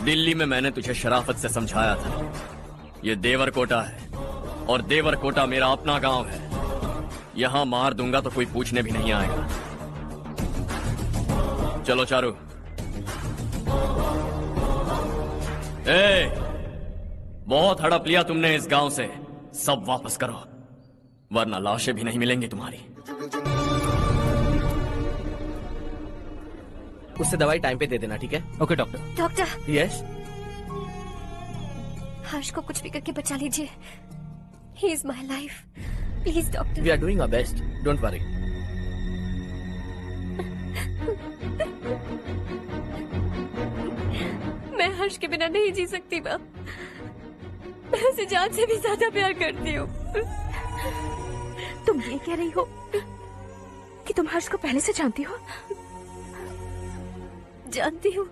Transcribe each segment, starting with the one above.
दिल्ली में मैंने तुझे शराफत से समझाया था, ये देवरकोटा है और देवरकोटा मेरा अपना गांव है। यहां मार दूंगा तो कोई पूछने भी नहीं आएगा। चलो चारू। बहुत हड़प लिया तुमने इस गांव से, सब वापस करो वरना लाशें भी नहीं मिलेंगी तुम्हारी। उससे दवाई टाइम पे दे देना, ठीक है? Okay doctor. Doctor. Yes. Harsh को कुछ भी करके बचा लीजिए। He is my life, please doctor. We are doing our best, don't worry. मैं हर्ष के बिना नहीं जी सकती माँ। मैं उसे जान से भी ज्यादा प्यार करती हूँ। तुम ये कह रही हो कि तुम हर्ष को पहले से जानती हो? जानती हूँ,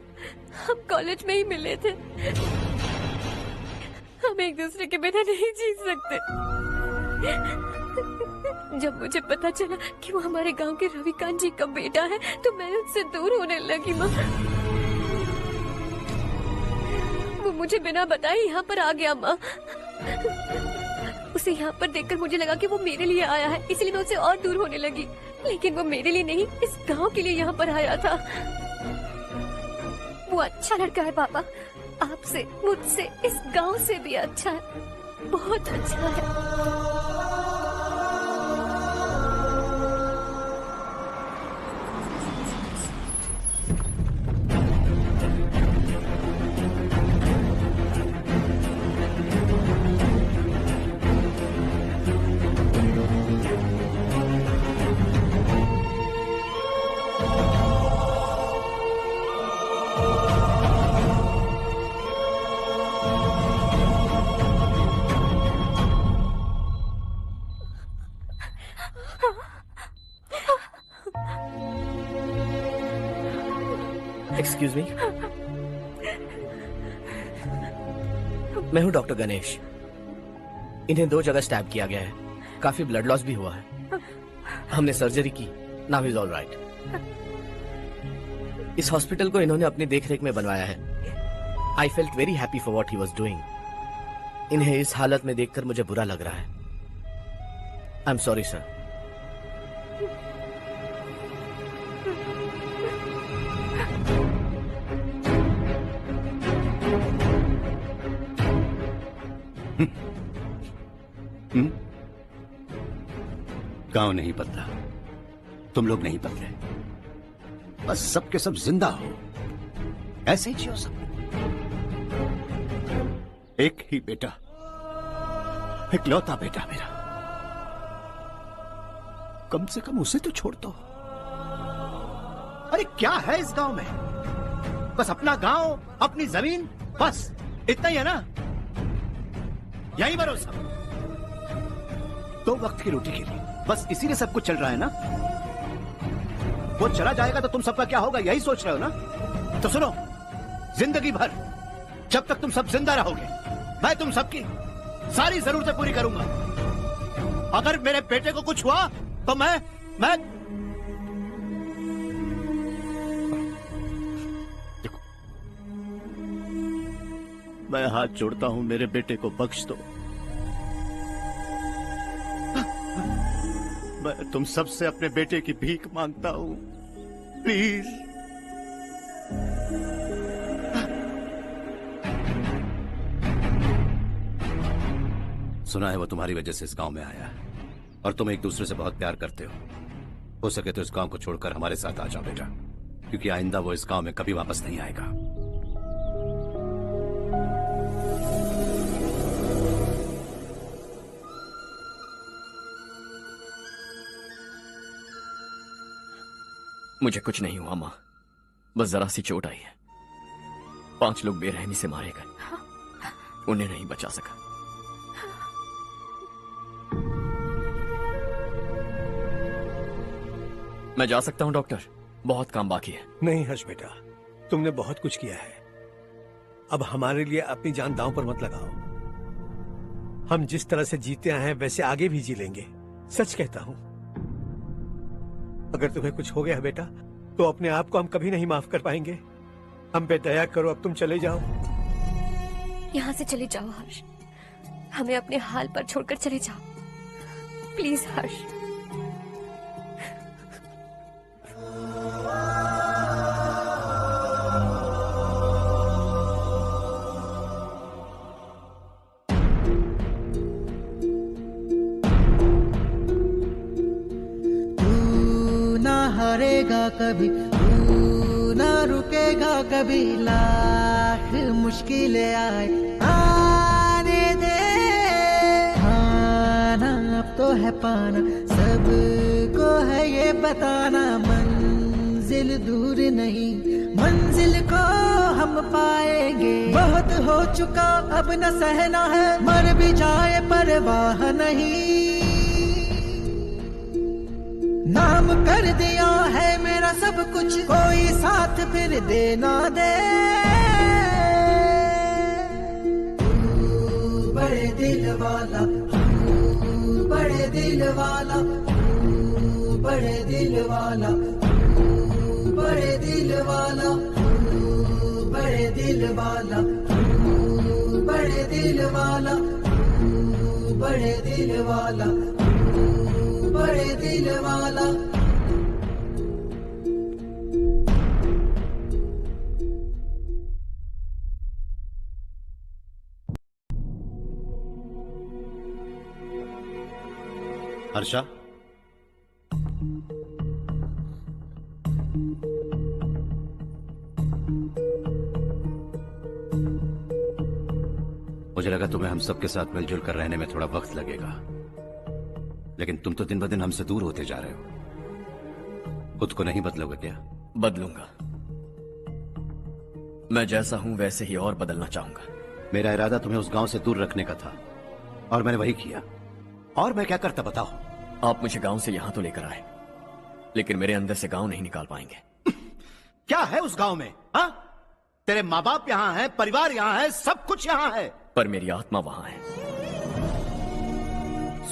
हम कॉलेज में ही मिले थे। हम एक दूसरे के बिना नहीं जी सकते। जब मुझे पता चला कि वो हमारे गांव के रविकांत जी का बेटा है तो मैं उससे दूर होने लगी माँ। वो मुझे बिना बताए यहाँ पर आ गया माँ। उसे यहाँ पर देखकर मुझे लगा कि वो मेरे लिए आया है, इसलिए मैं उससे और दूर होने लगी। लेकिन वो मेरे लिए नहीं, इस गांव के लिए यहाँ पर आया था। वो अच्छा लड़का है पापा, आपसे, मुझसे, इस गांव से भी अच्छा है, बहुत अच्छा है। एक्सक्यूज मी, मैं हूं डॉक्टर गणेश। इन्हें 2 जगह स्टैब किया गया है, काफी ब्लड लॉस भी हुआ है। हमने सर्जरी की, नाउ इज ऑल राइट। इस हॉस्पिटल को इन्होंने अपनी देखरेख में बनवाया है। I felt very happy for what he was doing. इन्हें इस हालत में देखकर मुझे बुरा लग रहा है। I am sorry sir. गांव नहीं बदला, तुम लोग नहीं बदले, बस सबके सब जिंदा हो, ऐसे ही जियो सब। एक ही बेटा, इकलौता बेटा मेरा, कम से कम उसे तो छोड़ दो। अरे क्या है इस गांव में? बस अपना गांव, अपनी जमीन, बस इतना ही है ना? यही भरोसा, 2 वक्त की रोटी के लिए, बस इसीलिए सब कुछ चल रहा है ना? वो चला जाएगा तो तुम सबका क्या होगा, यही सोच रहे हो ना? तो सुनो, जिंदगी भर जब तक तुम सब जिंदा रहोगे, मैं तुम सबकी सारी जरूरतें पूरी करूंगा। अगर मेरे बेटे को कुछ हुआ तो मैं देखो, मैं हाथ जोड़ता हूं, मेरे बेटे को बख्श दो। मैं तुम सबसे अपने बेटे की भीख मांगता हूं, प्लीज। सुना है वो तुम्हारी वजह से इस गांव में आया है और तुम एक दूसरे से बहुत प्यार करते हो सके तो इस गांव को छोड़कर हमारे साथ आ जाओ बेटा, क्योंकि आइंदा वो इस गांव में कभी वापस नहीं आएगा। मुझे कुछ नहीं हुआ माँ, बस जरा सी चोट आई है। 5 लोग बेरहमी से मारे गए, उन्हें नहीं बचा सका। मैं जा सकता हूं डॉक्टर, बहुत काम बाकी है। नहीं हर्ष बेटा, तुमने बहुत कुछ किया है, अब हमारे लिए अपनी जान दांव पर मत लगाओ। हम जिस तरह से जीते आए हैं वैसे आगे भी जी लेंगे, सच कहता हूं। अगर तुम्हें कुछ हो गया बेटा तो अपने आप को हम कभी नहीं माफ कर पाएंगे। हम पे दया करो, अब तुम चले जाओ। यहाँ से चले जाओ हर्ष, हमें अपने हाल पर छोड़कर चले जाओ, प्लीज हर्ष। हारेगा कभी, तू ना रुकेगा कभी, लाख मुश्किलें आए आने दे। खाना अब तो है पाना, सबको है ये बताना, मंजिल दूर नहीं, मंजिल को हम पाएंगे। बहुत हो चुका अब न सहना है, मर भी जाए परवाह नहीं। नाम कर दिया है मेरा सब कुछ, कोई साथ फिर देना दे। तू बड़े दिल वाला, तू बड़े दिल वाला, तू बड़े दिल वाला, तू बड़े दिल वाला, तू बड़े दिल वाला, तू बड़े दिल वाला, तू बड़े दिल वाला, बड़े दिल वाला। हर्षा, मुझे लगा तुम्हें हम सबके साथ मिलजुल कर रहने में थोड़ा वक्त लगेगा, लेकिन तुम तो दिन ब दिन हमसे दूर होते जा रहे हो। खुद को नहीं बदलोगे क्या? बदलूंगा। मैं जैसा हूं वैसे ही और बदलना चाहूंगा। मेरा इरादा तुम्हें उस गांव से दूर रखने का था और मैंने वही किया। और मैं क्या करता बताओ? आप मुझे गांव से यहां तो लेकर आए, लेकिन मेरे अंदर से गांव नहीं निकाल पाएंगे। क्या है उस गांव में? हाँ, तेरे माँ बाप यहाँ है, परिवार यहाँ है, सब कुछ यहाँ है, पर मेरी आत्मा वहां है।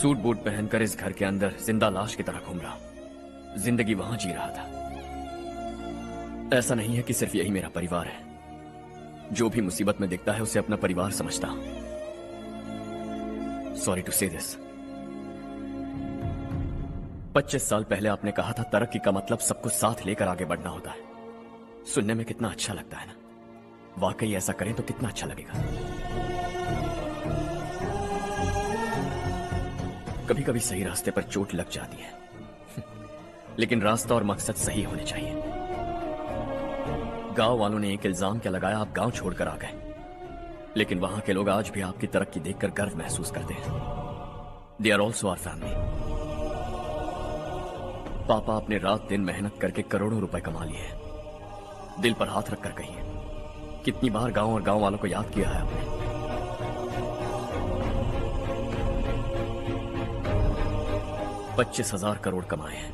सूट बूट पहनकर इस घर के अंदर जिंदा लाश की तरह घूम रहा हूं, जिंदगी वहां जी रहा था। ऐसा नहीं है कि सिर्फ यही मेरा परिवार है, जो भी मुसीबत में दिखता है उसे अपना परिवार समझता हूं। सॉरी टू से दिस। 25 साल पहले आपने कहा था तरक्की का मतलब सबको साथ लेकर आगे बढ़ना होता है। सुनने में कितना अच्छा लगता है ना? वाकई ऐसा करें तो कितना अच्छा लगेगा। कभी कभी सही रास्ते पर चोट लग जाती है, लेकिन रास्ता और मकसद सही होने चाहिए। गांव वालों ने एक इल्जाम क्या लगाया, आप गांव छोड़कर आ गए, लेकिन वहां के लोग आज भी आपकी तरक्की देखकर गर्व महसूस करते हैं। They are also our family. पापा आपने रात दिन मेहनत करके करोड़ों रुपए कमा लिए हैं। दिल पर हाथ रखकर कहिए, कितनी बार गांव और गांव वालों को याद किया है आपने? 25,000 करोड़ कमाए हैं,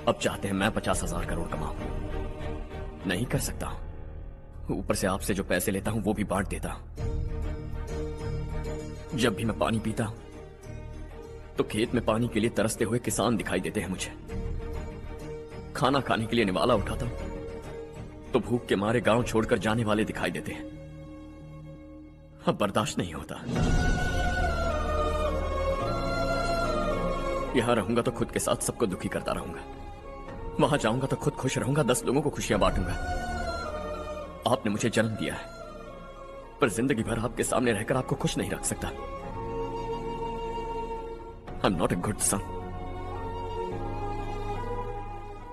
अब चाहते हैं मैं 50,000 करोड़ कमाऊं। नहीं कर सकता हूं। ऊपर से आपसे जो पैसे लेता हूं वो भी बांट देता हूं। जब भी मैं पानी पीता हूं तो खेत में पानी के लिए तरसते हुए किसान दिखाई देते हैं मुझे। खाना खाने के लिए निवाला उठाता हूं तो भूख के मारे गांव छोड़कर जाने वाले दिखाई देते हैं। अब बर्दाश्त नहीं होता। यहां रहूंगा तो खुद के साथ सबको दुखी करता रहूंगा, वहां जाऊंगा तो खुद खुश रहूंगा, 10 लोगों को खुशियां बांटूंगा। आपने मुझे जन्म दिया है, पर जिंदगी भर आपके सामने रहकर आपको खुश नहीं रख सकता। I am not a good son.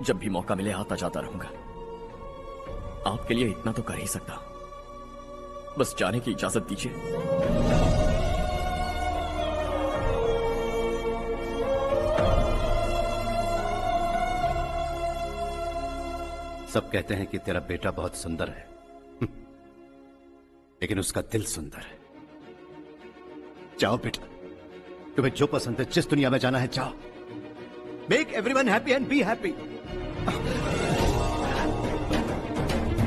जब भी मौका मिले आता जाता रहूंगा। आपके लिए इतना तो कर ही सकता, बस जाने की इजाजत दीजिए। सब कहते हैं कि तेरा बेटा बहुत सुंदर है, लेकिन उसका दिल सुंदर है। जाओ बेटा, तुम्हें जो पसंद है, जिस दुनिया में जाना है जाओ। Make everyone happy and be happy.